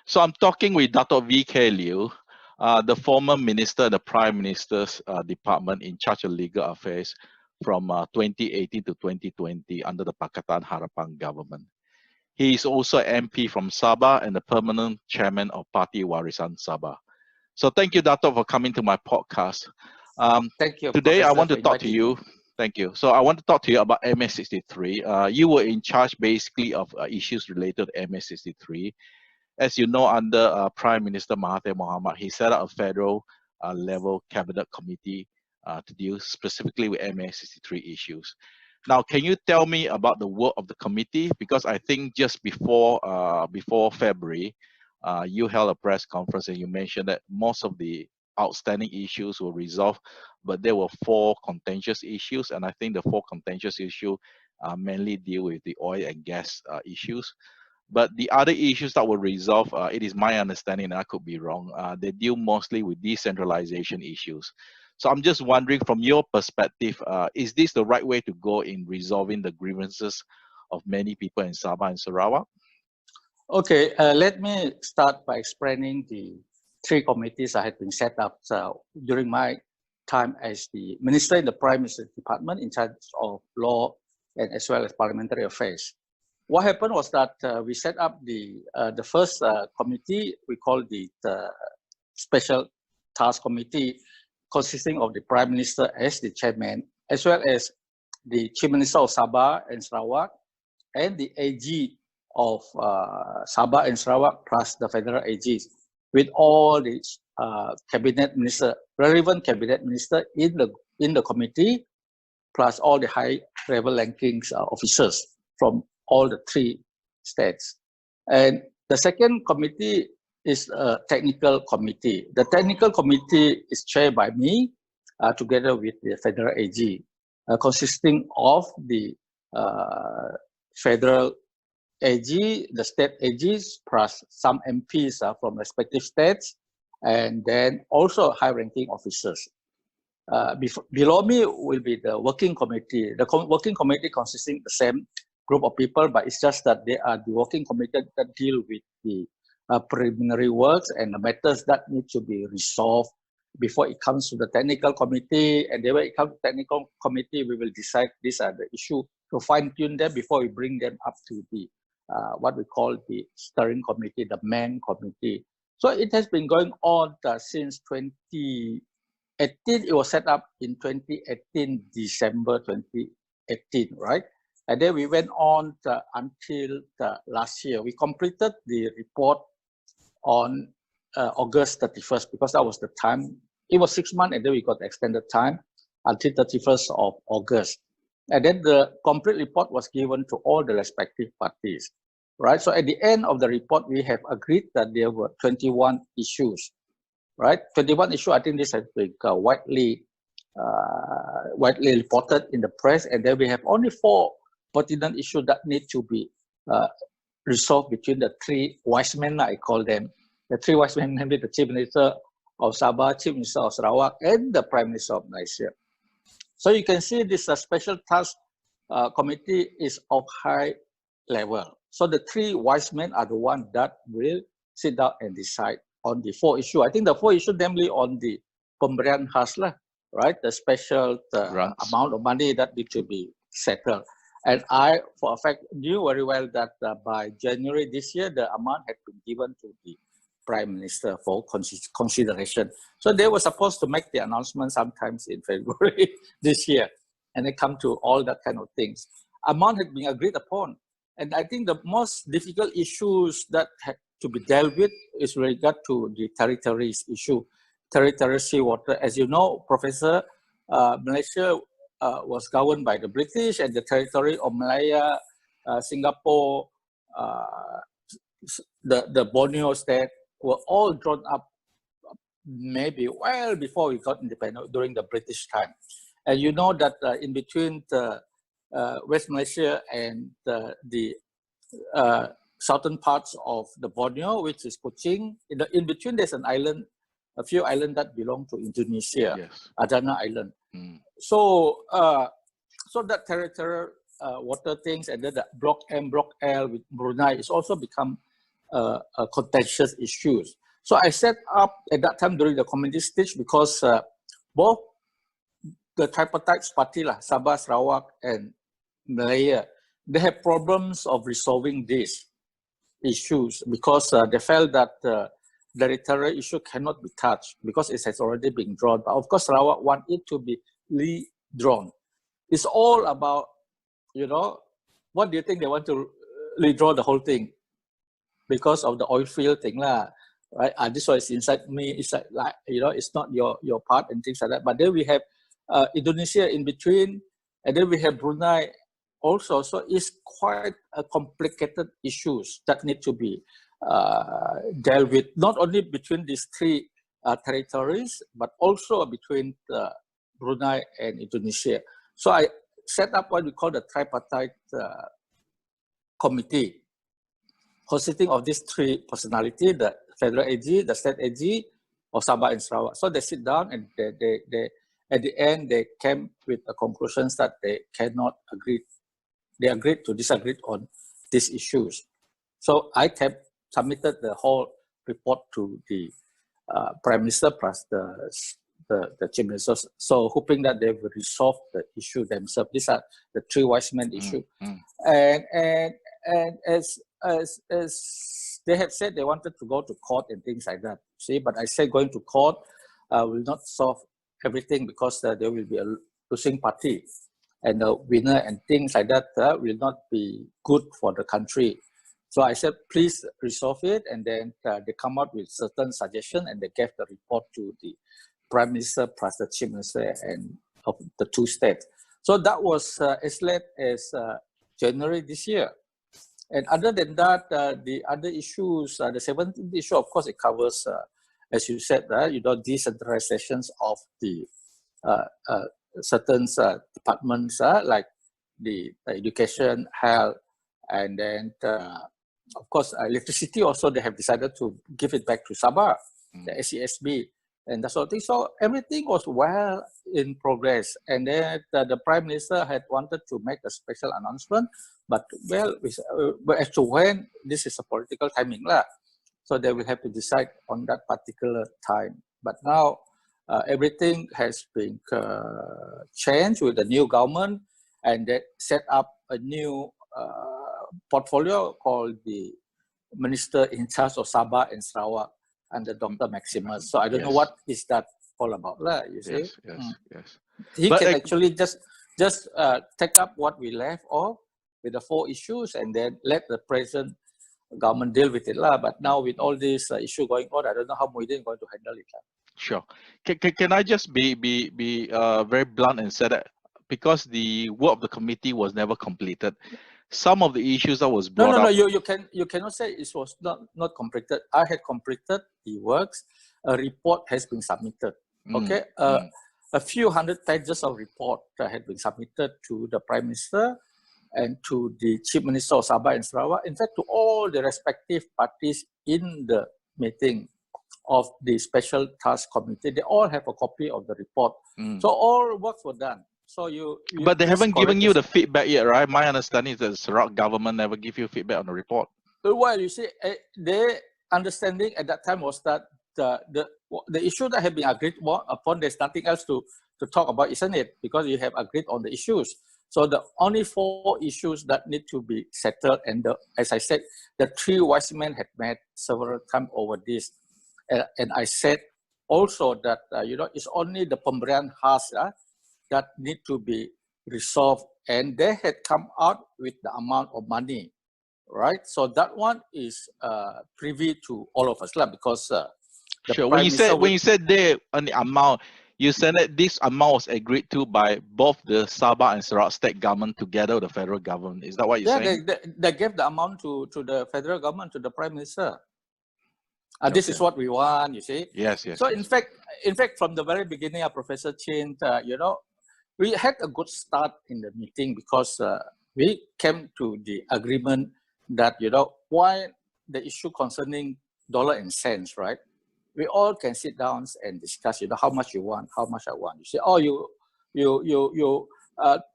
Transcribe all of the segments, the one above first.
So I'm talking with Datuk VK Liew, the former minister in the Prime Minister's department in charge of legal affairs from 2018 to 2020 under the Pakatan Harapan government. He is also MP from Sabah and the permanent chairman of Parti Warisan Sabah. So thank you, Datuk, for coming to my podcast. Thank you. Today, Professor, I want to talk to you. Thank you. So I want to talk to you about MA63. You were in charge basically of issues related to MA63. As you know, under Prime Minister Mahathir Mohamad, he set up a federal level cabinet committee to deal specifically with MA63 issues. Now, can you tell me about the work of the committee? Because I think just before February, you held a press conference and you mentioned that most of the outstanding issues were resolved, but there were 4 contentious issues, and I think the 4 contentious issues mainly deal with the oil and gas issues. But the other issues that were resolved, it is my understanding, and I could be wrong, they deal mostly with decentralization issues. So I'm just wondering, from your perspective, is this the right way to go in resolving the grievances of many people in Sabah and Sarawak? Okay, let me start by explaining the 3 committees that had been set up during my time as the minister in the Prime Minister's department in charge of law and as well as parliamentary affairs. What happened was that we set up the first committee. We call the Special Task Committee, consisting of the Prime Minister as the chairman, as well as the Chief Minister of Sabah and Sarawak, and the AG of Sabah and Sarawak, plus the federal AGs, with all the cabinet minister, relevant cabinet minister in the committee, plus all the high-level rankings officers from all the 3 states. And the second committee is a technical committee. The technical committee is chaired by me, together with the federal AG, consisting of the federal AG, the state AGs, plus some MPs from respective states, and then also high-ranking officers. Below me will be the working committee. The working committee consisting of the same group of people, but it's just that they are the working committee that deal with the preliminary works and the matters that need to be resolved before it comes to the technical committee. And then when it comes to technical committee, we will decide these are the issue to fine-tune them before we bring them up to the what we call the steering committee, the main committee. So it has been going on since 2018. It was set up in 2018, December 2018, right? And then we went on until last year. We completed the report on August 31st, because that was the time. It was 6 months, and then we got extended time until 31st of August. And then the complete report was given to all the respective parties, right? So at the end of the report, we have agreed that there were 21 issues, right? 21 issues. I think this has been widely reported in the press. And then we have only 4 pertinent issues that need to be resolved between the 3 wise men, I call them. The 3 wise men, namely the Chief Minister of Sabah, Chief Minister of Sarawak, and the Prime Minister of Malaysia. So you can see this special task committee is of high level. So the 3 wise men are the ones that will sit down and decide on the 4 issues. I think the 4 issues, namely on the pemberian khas, right? The special amount of money that need to be settled. And I, for a fact, knew very well that by January this year, the amount had been given to the Prime Minister for consideration. So they were supposed to make the announcement sometimes in February this year, and they come to all that kind of things. Amount had been agreed upon. And I think the most difficult issues that had to be dealt with is regard to the territories issue, territorial seawater. As you know, Professor, Malaysia was governed by the British, and the territory of Malaya, Singapore, the Borneo state were all drawn up maybe well before we got independent during the British time. And you know that in between the West Malaysia and the southern parts of the Borneo, which is Kuching, in between there's an island, a few islands that belong to Indonesia, yes. Adana Island. So that territorial water things, and then the Block M, Block L with Brunei is also become contentious issues. So I set up at that time during the committee stage because both the tripartite party, Sabah, Sarawak, and Malaya, they have problems of resolving these issues because they felt that the territorial issue cannot be touched because it has already been drawn. But of course, Sarawak want it to be redrawn. It's all about, what do you think they want to redraw the whole thing? Because of the oil field thing, right? This one is inside me. It's like it's not your part and things like that. But then we have Indonesia in between, and then we have Brunei also. So it's quite a complicated issues that need to be dealt with, not only between these three territories, but also between Brunei and Indonesia. So I set up what we call the tripartite committee, consisting of these three personalities: the federal AG, the state AG of Sabah and Sarawak. So they sit down and they at the end they came with the conclusions that they cannot agree. They agreed to disagree on these issues. So I submitted the whole report to the Prime Minister plus the Chief Minister. So hoping that they will resolve the issue themselves. These are the three wise men issue. And as they have said, they wanted to go to court and things like that. See, but I said going to court will not solve everything because there will be a losing party, and the winner and things like that will not be good for the country. So I said, please resolve it, and then they come out with certain suggestions, and they gave the report to the Prime Minister plus the Chief Minister and of the two states. So that was as late as January this year. And other than that, the other issues, the 17th issue, of course, it covers, as you said, decentralizations of the certain departments like the education, health, and then, of course, electricity also, they have decided to give it back to Sabah, the SESB, and that sort of thing. So everything was well in progress. And then the Prime Minister had wanted to make a special announcement, but as to when, this is a political timing. So they will have to decide on that particular time. But now everything has been changed with the new government, and they set up a new portfolio called the Minister in charge of Sabah and Sarawak under Dr. Maximus. So I don't know what is that all about, you see. Yes. He can actually just take up what we left off with the four issues and then let the present government deal with it. But now with all this issue going on, I don't know how Muhyiddin is going to handle it. Sure. Can I just be very blunt and say that because the work of the committee was never completed, some of the issues that was brought up. No. You cannot say it was not completed. I had completed the works. A report has been submitted. Okay. A few hundred pages of report had been submitted to the Prime Minister and to the Chief Minister of Sabah and Sarawak. In fact, to all the respective parties in the meeting of the Special Task Committee, they all have a copy of the report. So all works were done. So but they haven't given you the feedback yet, right? My understanding is that the Sarawak government never give you feedback on the report. Well, you see, their understanding at that time was that the issue that had been agreed upon, there's nothing else to talk about, isn't it? Because you have agreed on the issues. So the only four issues that need to be settled, and as I said, the three wise men had met several times over this. And I said also that, it's only the pemberian khas that need to be resolved. And they had come out with the amount of money, right? So that one is privy to all of us, because sure. When you said there on the amount, you said that this amount was agreed to by both the Sabah and Sarawak state government together with the federal government. Is that what you're saying? They gave the amount to the federal government, to the Prime Minister. This is what we want, you see. Yes. So in fact, from the very beginning, Professor Chin, we had a good start in the meeting because we came to the agreement that, why the issue concerning dollar and cents, right? We all can sit down and discuss, how much you want, how much I want. You say, oh, you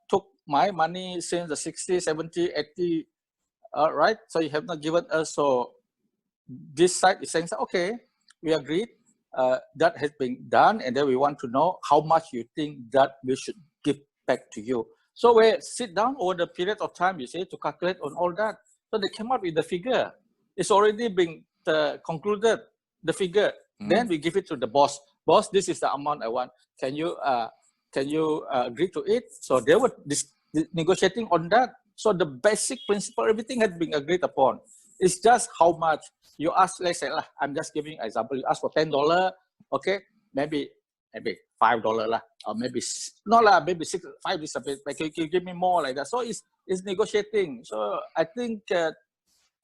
took my money since the 60, 70, 80, right? So you have not given us, so this side is saying, okay, we agreed, that has been done, and then we want to know how much you think that we should give back to you. So we sit down over the period of time, you see, to calculate on all that. So they came up with the figure. It's already been concluded, the figure. Then we give it to the boss. Boss, this is the amount I want. Can you agree to it? So they were negotiating on that. So the basic principle, everything had been agreed upon. It's just how much you ask. Let's say, I'm just giving an example. You ask for $10, okay? Maybe $5 lah, or maybe no lah, maybe 6, 5 is a bit. Like you give me more like that. So it's negotiating. So I think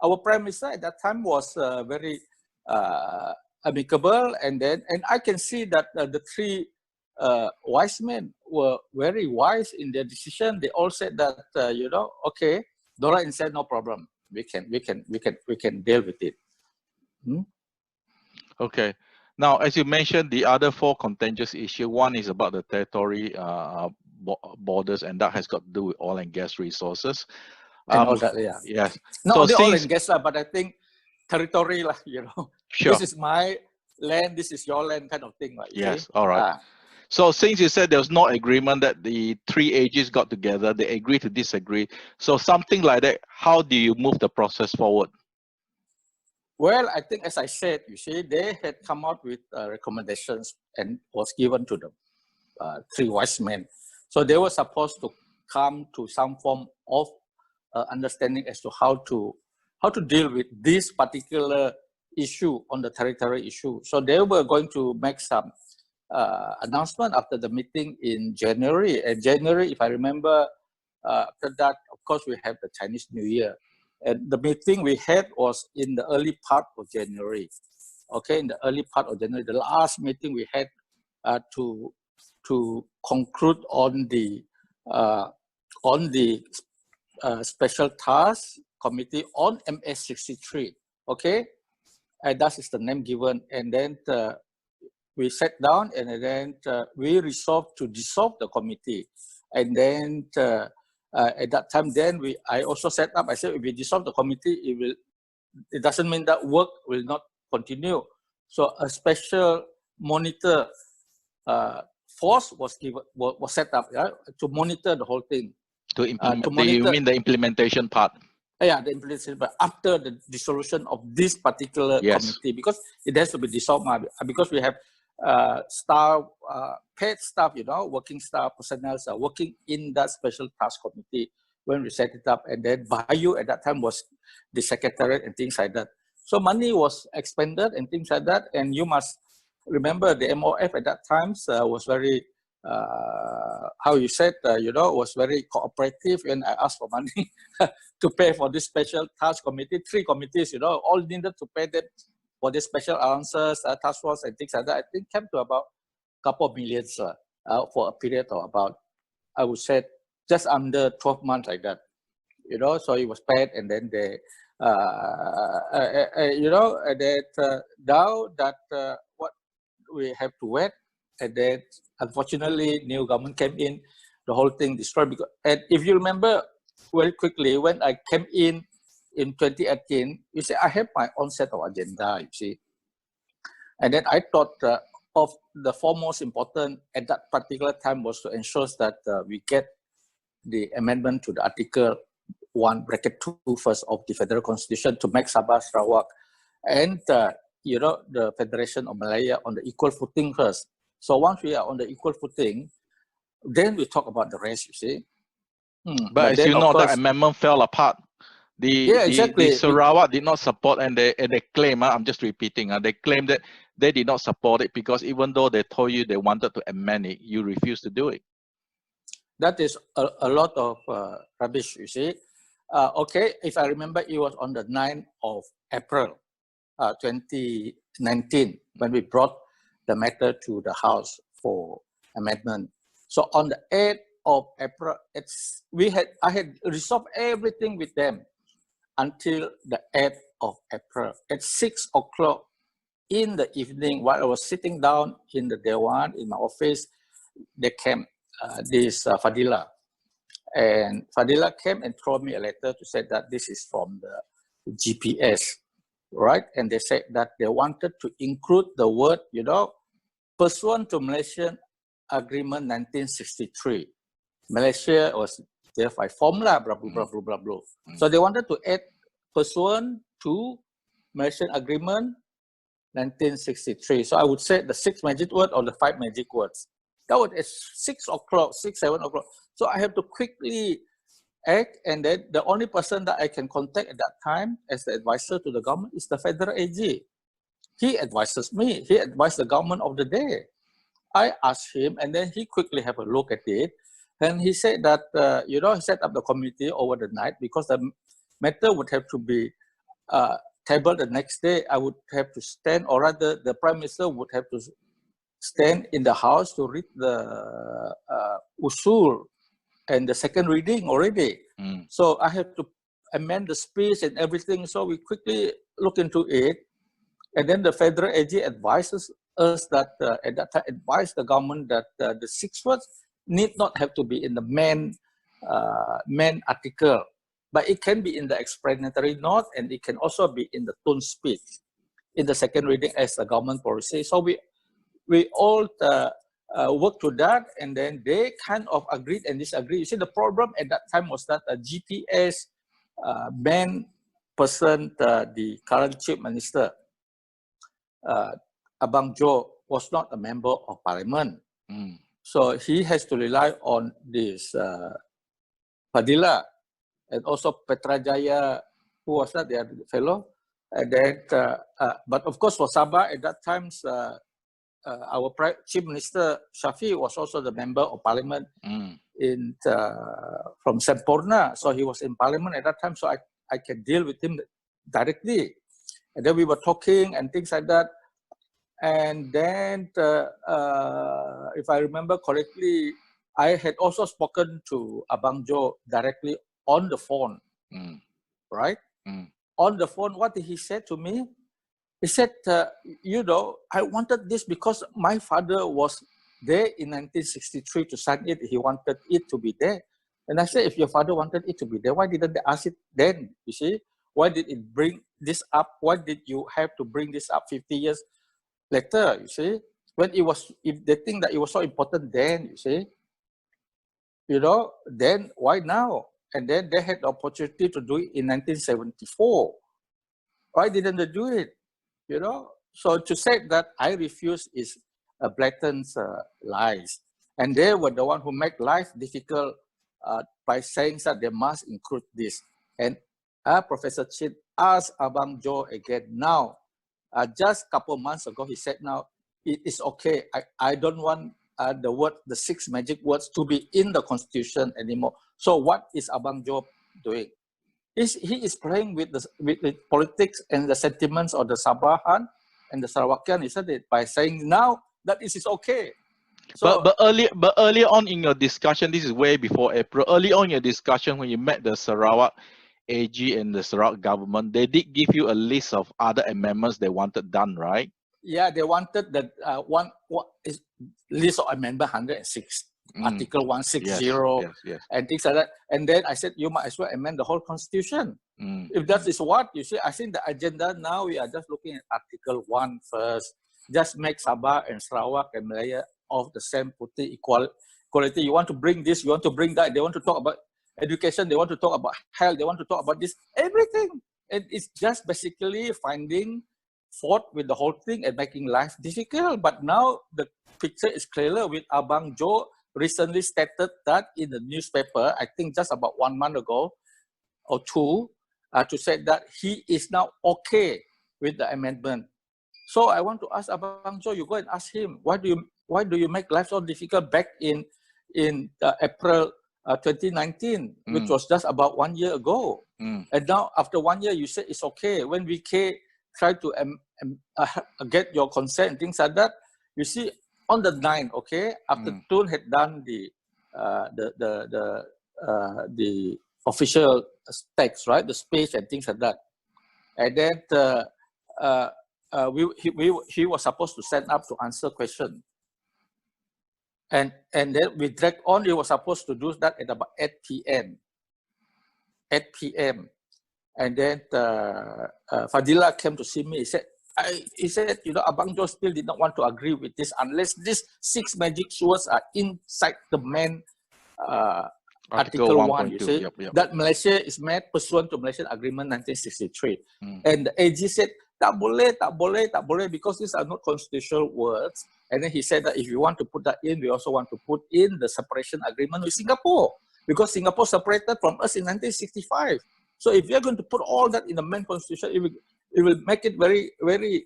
our Prime Minister at that time was very amicable, and I can see that the three wise men were very wise in their decision. They all said that okay, dollar and cent, no problem. We can deal with it. Okay. Now, as you mentioned, the other 4 contentious issues, one is about the territory borders, and that has got to do with oil and gas resources. And all that, yeah. Yes. Not so only oil and gas, but I think territory, Sure. This is my land, this is your land kind of thing. Yes, all right. So since you said there was no agreement that the 3 AGs got together, they agree to disagree. So something like that, how do you move the process forward? Well, I think, as I said, you see, they had come out with recommendations and was given to the 3 wise men. So they were supposed to come to some form of understanding as to how to deal with this particular issue on the territory issue. So they were going to make some announcement after the meeting in January. And January, if I remember, after that, of course, we have the Chinese New Year. And the meeting we had was in the early part of January. Okay, in the early part of January, the last meeting we had to conclude on the special task committee on MA63. Okay, and that is the name given. And then we sat down, and then we resolved to dissolve the committee. And then at that time, then I also set up. I said, if we dissolve the committee, it doesn't mean that work will not continue. So a special monitor force was set up to monitor the whole thing. To implement, you mean the implementation part? Yeah, the implementation, but after the dissolution of this particular committee, because it has to be dissolved, because we have staff, paid staff, working staff, personnel are working in that special task committee when we set it up. And then Bayu at that time was the secretariat and things like that. So money was expended and things like that. And you must remember the MOF at that time was very, was very cooperative when I asked for money to pay for this special task committee. 3 committees, all needed to pay them for the special answers, task force and things like that. I think came to about a couple of millions for a period of about, I would say, just under 12 months like that. So it was paid, and then they, now that what we have to wait, and then unfortunately new government came in, the whole thing destroyed. And if you remember very quickly, when I came in 2018, you see, I have my own set of agenda, you see. And then I thought of the foremost important at that particular time was to ensure that we get the amendment to the Article 1(2) first of the Federal Constitution to make Sabah, Sarawak, and the Federation of Malaya on the equal footing first. So once we are on the equal footing, then we talk about the rest, you see. But as then, you know, course, that amendment fell apart. The Sarawak did not support, and they claim, I'm just repeating, they claim that they did not support it because even though they told you they wanted to amend it, you refused to do it. That is a lot of rubbish, you see. Okay, if I remember, it was on the 9th of April 2019 when we brought the matter to the House for amendment. So on the 8th of April, I had resolved everything with them until the 8th of April. At 6 o'clock in the evening, while I was sitting down in the Dewan in my office, they came, this Fadila. And Fadila came and threw me a letter to say that this is from the GPS. right? And they said that they wanted to include the word, pursuant to Malaysian Agreement 1963. Malaysia was thereby formula, blah, blah, blah, blah, blah, blah. So they wanted to add pursuant to Malaysian Agreement 1963. So I would say the 6 magic word or the 5 magic words. That was at 6 o'clock, 6, 7 o'clock. So I have to quickly act, and then the only person that I can contact at that time as the advisor to the government is the Federal AG. He advises me. He advised the government of the day. I asked him, and then he quickly have a look at it. And he said that, he set up the committee over the night because the matter would have to be tabled the next day. I would have to stand, or rather the Prime Minister would have to stand in the House to read the usul and the second reading already. So I have to amend the speech and everything. So we quickly look into it. And then the Federal AG advises us that, at that time, advised the government that the 6 words need not have to be in the main article, but it can be in the explanatory note, and it can also be in the Tun speech in the second reading as the government policy. So we all worked to that, and then they kind of agreed and disagreed. You see, the problem at that time was that a GPS main person, the current chief minister, Abang Jo, was not a member of parliament. So he has to rely on this Padilla and also Petrajaya, who was that, the other fellow. And then, but of course for Sabah at that time, our Chief Minister Shafi was also the member of parliament from Sempurna. So he was in parliament at that time, so I can deal with him directly. And then we were talking and things like that. And then, if I remember correctly, I had also spoken to Abang Jo directly on the phone, right? On the phone, what did he say to me? He said, I wanted this because my father was there in 1963 to sign it. He wanted it to be there. And I said, if your father wanted it to be there, why didn't they ask it then? You see, why did it bring this up? Why did you have to bring this up 50 years later? You see, when it was, if they think that it was so important then, you see, then why now? And then they had the opportunity to do it in 1974. Why didn't they do it? So to say that I refuse is a blatant lies. And they were the one who make life difficult by saying that they must include this. And Professor Chin asked Abang Jo again now. Just a couple of months ago, he said, now, it is okay. I don't want the 6 magic words to be in the constitution anymore. So what is Abang Jo doing? He is playing with the politics and the sentiments of the Sabahan and the Sarawakian, isn't it? By saying now that it is okay. So, but earlier on in your discussion, this is way before April. Early on in your discussion, when you met the Sarawak AG and the Sarawak government, they did give you a list of other amendments they wanted done, right? Yeah, they wanted the list of amendment 106, Article 160, yes. and things like that. And then I said, you might as well amend the whole constitution. If that is what, you see, I think the agenda now, we are just looking at Article 1 first. Just make Sabah and Sarawak and Malaya of the same footing, equality. You want to bring this, you want to bring that. They want to talk about education, they want to talk about health, they want to talk about this, everything. And it's just basically finding fault with the whole thing and making life difficult. But now the picture is clearer with Abang Jo recently stated that in the newspaper, I think just about 1 month ago or 2, to say that he is now okay with the amendment. So I want to ask Abang Jo, you go and ask him, why do you make life so difficult back in April 2019, which was just about 1 year ago. And now after 1 year, you say it's okay. When VK tried to get your consent and things like that, you see, on the 9th, okay, after Tun had done the official text, right, the speech and things like that, and then he was supposed to stand up to answer question, and then we dragged on. He was supposed to do that at about 8 p.m. 8 p.m. And then Fadila came to see me. He said, Abang Jo still did not want to agree with this unless these 6 magic words are inside the main Article 1, you see, that Malaysia is made pursuant to Malaysian Agreement 1963. And the AG said, tak boleh, because these are not constitutional words. And then he said that if you want to put that in, we also want to put in the separation agreement with Singapore, because Singapore separated from us in 1965. So if you're going to put all that in the main constitution, it will make it very, very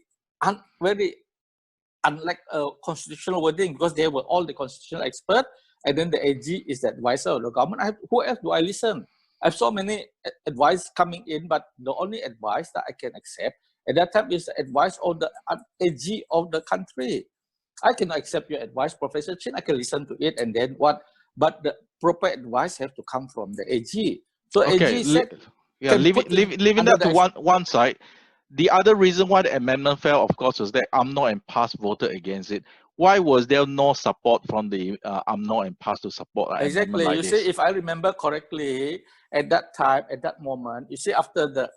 unlike a constitutional wording, because they were all the constitutional experts, and then the AG is the advisor of the government. Who else do I listen? I have so many advice coming in, but the only advice that I can accept at that time is the advice of the AG of the country. I cannot accept your advice, Professor Chin. I can listen to it, and then what? But the proper advice has to come from the AG. So AG said, leaving that to one side. The other reason why the amendment fell, of course, was that UMNO and PAS voted against it. Why was there no support from the UMNO and PAS to support an amendment like you this? See, if I remember correctly, at that time, at that moment, you see, after the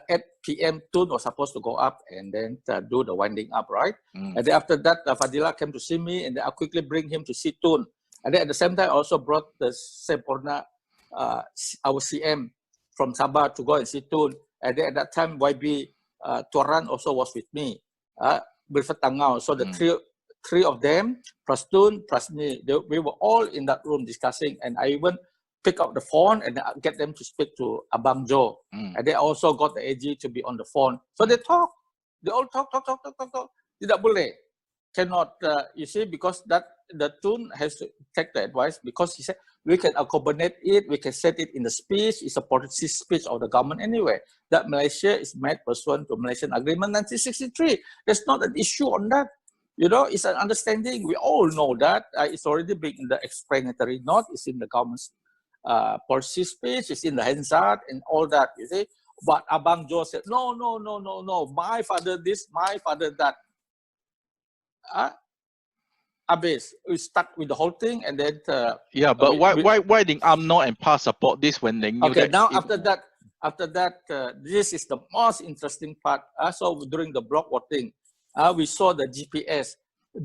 8 p.m. Tun was supposed to go up and then do the winding up, right? And then after that, Fadila came to see me, and then I quickly bring him to see Tun. And then at the same time, I also brought the Sempurna, our CM from Sabah, to go and see Tun. And then at that time, YB Tuaran also was with me, Wilfred Tangau. So the three of them, plus Tun, plus me, we were all in that room discussing, and I even pick up the phone and get them to speak to Abang Jo. And they also got the AG to be on the phone. So they talk. They all talk. Tidak boleh. Cannot, you see, because the Tun has to take the advice, because he said, we can accommodate it, we can set it in the speech, it's a policy speech of the government anyway, that Malaysia is made pursuant to Malaysian Agreement 1963. There's not an issue on that. It's an understanding. We all know that. It's already been in the explanatory note, it's in the government's policy speech, it's in the Hansard and all that, you see. But Abang Jo said, no, my father this, my father that. Abis, we stuck with the whole thing, and then why did UMNO and PAS support this when they knew that? Now after that, this is the most interesting part. So during the block voting, we saw the GPS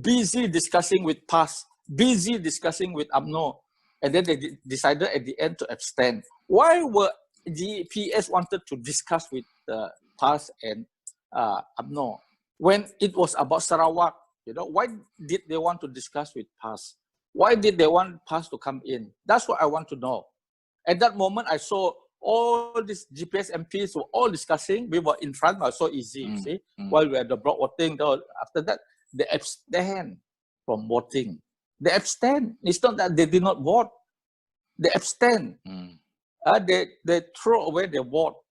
busy discussing with PAS, busy discussing with UMNO, and then they decided at the end to abstain. Why were GPS wanted to discuss with PAS and UMNO when it was about Sarawak? Why did they want to discuss with PAS? Why did they want PAS to come in? That's what I want to know. At that moment, I saw all these GPS MPs were all discussing. We were in front, it was so easy, you see. While we had the block voting, after that, they abstain from voting. They abstain. It's not that they did not vote. They abstain. They throw away their vote.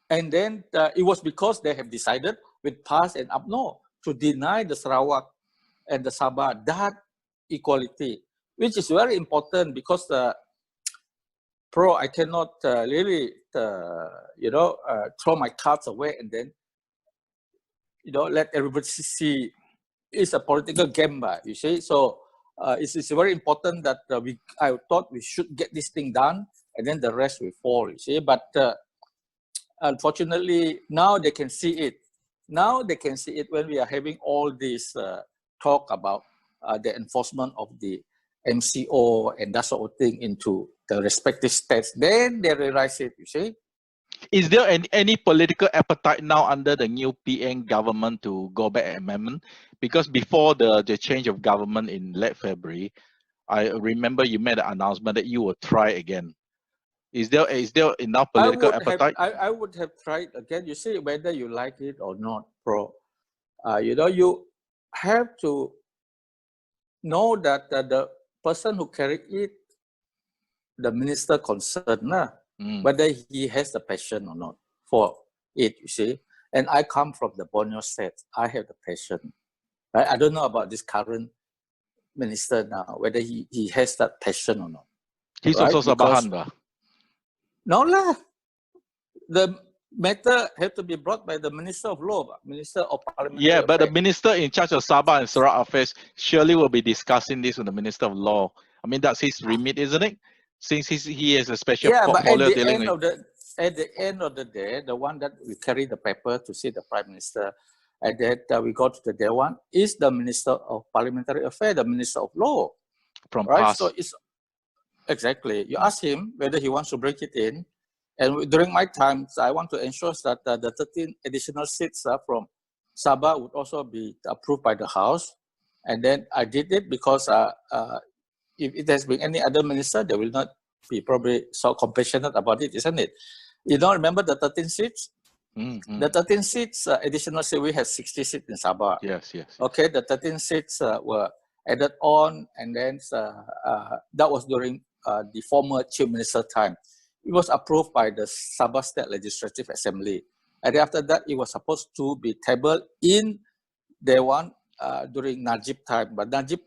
And then it was because they have decided with PAS and UMNO to deny the Sarawak and the Sabah that equality, which is very important, because I cannot really, throw my cards away and then, let everybody see it's a political game, you see. So it's very important that I thought we should get this thing done, and then the rest will fall, you see. But unfortunately, now they can see it. Now they can see it when we are having all this talk about the enforcement of the MCO and that sort of thing into the respective states. Then they realize it, you see. Is there any political appetite now under the new PN government to go back amendment? Because before the change of government in late February, I remember you made an announcement that you will try again. Is there enough political appetite? I would have tried again. You see, whether you like it or not, you have to know that the person who carried it, the minister concerned, whether he has the passion or not for it, you see. And I come from the Borneo state. I have the passion. Right? I don't know about this current minister now, whether he has that passion or not. He's also Sabahan, bah? No lah. The matter have to be brought by the Minister of Law, Minister of Parliamentary Affairs. But the Minister in charge of Sabah and Sarawak Affairs surely will be discussing this with the Minister of Law. I mean, that's his remit, isn't it? Since he has a special portfolio dealing with. at the end of the day, the one that we carry the paper to see the Prime Minister, and that we go to the day one, is the Minister of Parliamentary Affairs, the Minister of Law. From right? past. So it's exactly, you ask him whether he wants to break it in. And during my time, I want to ensure that the 13 additional seats from Sabah would also be approved by the House. And then I did it because if it has been any other minister, they will not be probably so compassionate about it, isn't it? You don't remember the 13 seats? The 13 seats, additional seats, we have 60 seats in Sabah. Yes, yes. Okay, the 13 seats were added on, and then that was during the former Chief Minister time. It was approved by the Sabah State Legislative Assembly. And after that, it was supposed to be tabled in day one during Najib time. But Najib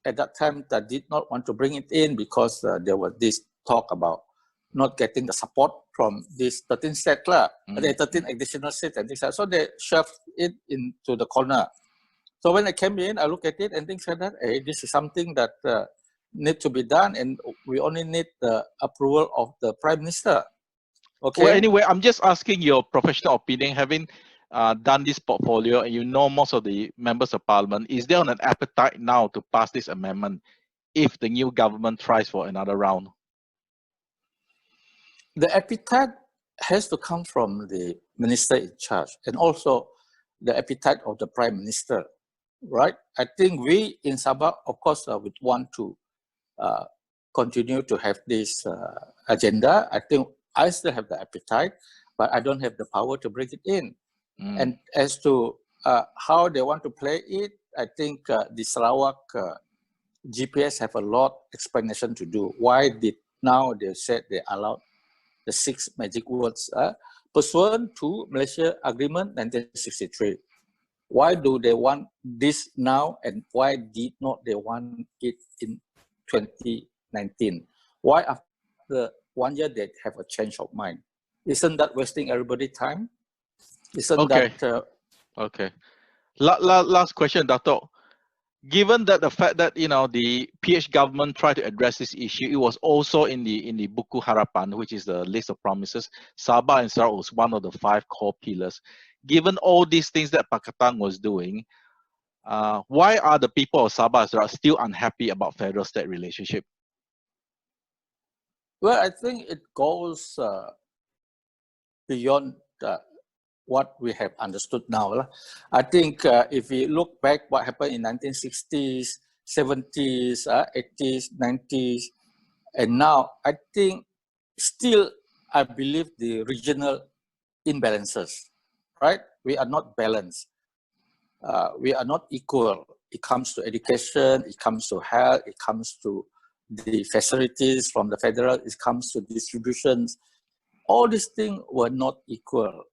at that time did not want to bring it in because there was this talk about not getting the support from this 13 state, the 13 additional seats and things like that. So they shoved it into the corner. So when I came in, I looked at it and things like that, hey, this is something that need to be done, and we only need the approval of the Prime Minister. Okay. Well, anyway, I'm just asking your professional opinion, having done this portfolio, and you know most of the members of Parliament, is there an appetite now to pass this amendment if the new government tries for another round? The appetite has to come from the minister in charge, and also the appetite of the Prime Minister, right? I think we in Sabah, of course, would want to continue to have this agenda. I think I still have the appetite, but I don't have the power to bring it in. And as to how they want to play it, I think the Sarawak GPS have a lot explanation to do. Why did now they said they allowed the 6 magic words pursuant to Malaysia Agreement 1963? Why do they want this now, and why did not they want it in 2019? Why after 1 year they have a change of mind? Isn't that wasting everybody's time? Isn't that... Okay. Last question, Dato'. Given that the fact that the PH government tried to address this issue, it was also in the Buku Harapan, which is the list of promises. Sabah and Sarawak was one of the 5 core pillars. Given all these things that Pakatan was doing, why are the people of Sabah and Sarawak still unhappy about federal-state relationship? Well, I think it goes beyond what we have understood now. I think if we look back what happened in 1960s, 70s, 80s, 90s, and now, I think still I believe the regional imbalances, right? We are not balanced. We are not equal. It comes to education, it comes to health, it comes to the facilities from the federal, it comes to distributions. All these things were not equal.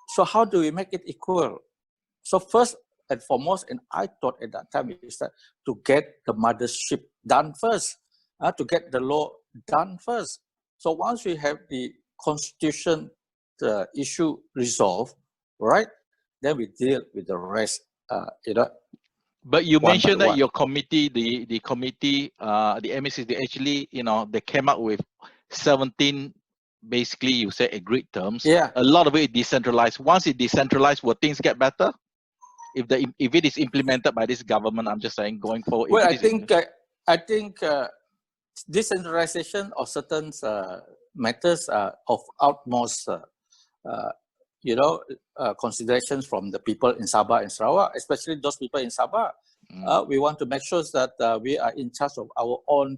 So how do we make it equal? So first and foremost, and I thought at that time, is that to get the mothership done first, to get the law done first. So once we have the constitution issue resolved, right, then we deal with the rest, But you mentioned that your committee, the committee, the MA63, actually, they came up with 17, basically, you say agreed terms. Yeah. A lot of it is decentralized. Once it decentralized, will things get better? If it is implemented by this government, I'm just saying, going forward. Well, I think decentralization of certain matters are of utmost, considerations from the people in Sabah and Sarawak, especially those people in Sabah. We want to make sure that we are in charge of our own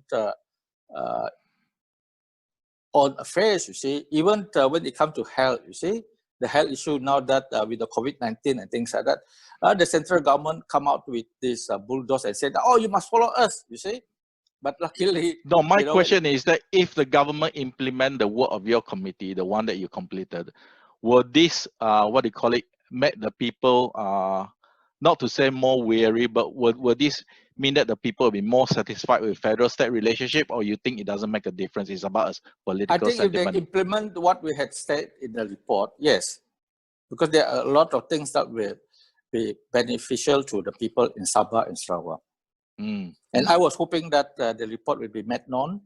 affairs, you see. Even when it comes to health, you see, the health issue now that with the COVID-19 and things like that, the central government come out with this bulldoze and said, oh, you must follow us, you see. But luckily... No, my question is that if the government implement the work of your committee, the one that you completed, will this, make the people, not to say more weary, but will this mean that the people will be more satisfied with federal-state relationship, or you think it doesn't make a difference? It's about a political sentiment. I think if they implement what we had said in the report, yes, because there are a lot of things that will be beneficial to the people in Sabah and Sarawak. And I was hoping that the report will be made known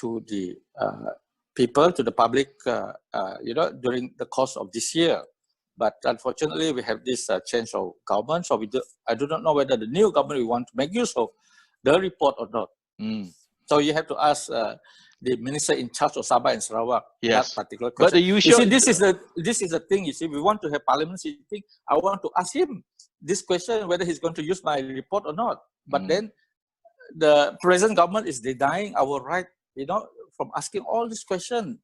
to the people, to the public, during the course of this year. But unfortunately, we have this change of government, so I do not know whether the new government will want to make use of the report or not. So you have to ask the minister in charge of Sabah and Sarawak that particular question. But the usual, you see, this is the thing. You see, we want to have parliament sitting. I want to ask him this question whether he's going to use my report or not. But then the present government is denying our right, from asking all these questions.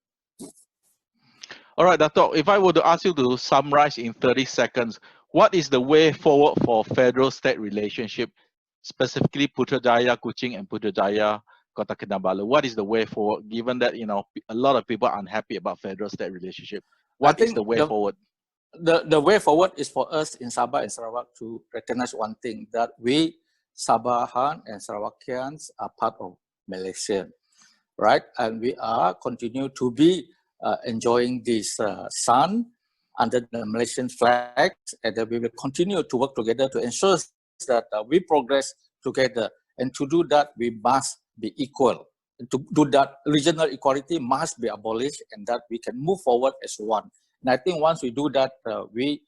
All right, Dato', if I were to ask you to summarize in 30 seconds, what is the way forward for federal-state relationship, specifically Putrajaya, Kuching, and Putrajaya, Kota Kinabalu? What is the way forward, given that, a lot of people are unhappy about federal-state relationship? What is the way forward? The way forward is for us in Sabah and Sarawak to recognize one thing, that we, Sabahan and Sarawakians, are part of Malaysia, right? And we are continue to be enjoying this sun under the Malaysian flag, and that we will continue to work together to ensure that we progress together. And to do that, we must be equal. And to do that, regional equality must be abolished, and that we can move forward as one. And I think once we do that, we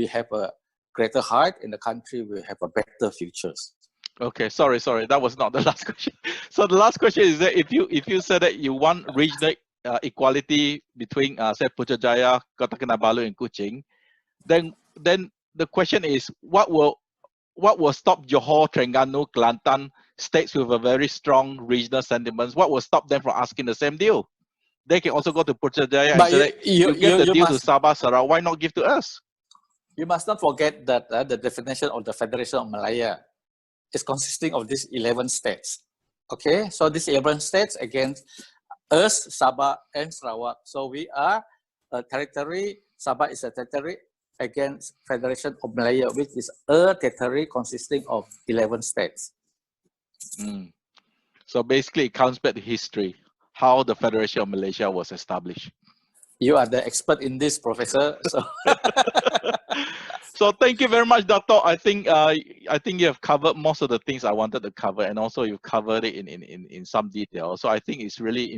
have a greater height in the country. We have a better futures. Okay, sorry, that was not the last question. So the last question is that if you said that you want regional equality between say Putrajaya, Kota Kinabalu, and Kuching, then the question is, what will stop Johor, Terengganu, Kelantan, states with a very strong regional sentiments? What will stop them from asking the same deal? They can also go to Putrajaya and say, you give the deal to Sabah, Sarawak, why not give to us? You must not forget that the definition of the Federation of Malaya is consisting of these 11 states. Okay, so these 11 states against us, Sabah and Sarawak. So we are a territory, Sabah is a territory against Federation of Malaya, which is a territory consisting of 11 states. So basically it comes back to history, how the Federation of Malaysia was established. You are the expert in this, Professor. So, so thank you very much, Dato'. I think you have covered most of the things I wanted to cover, and also you've covered it in some detail. So I think it's really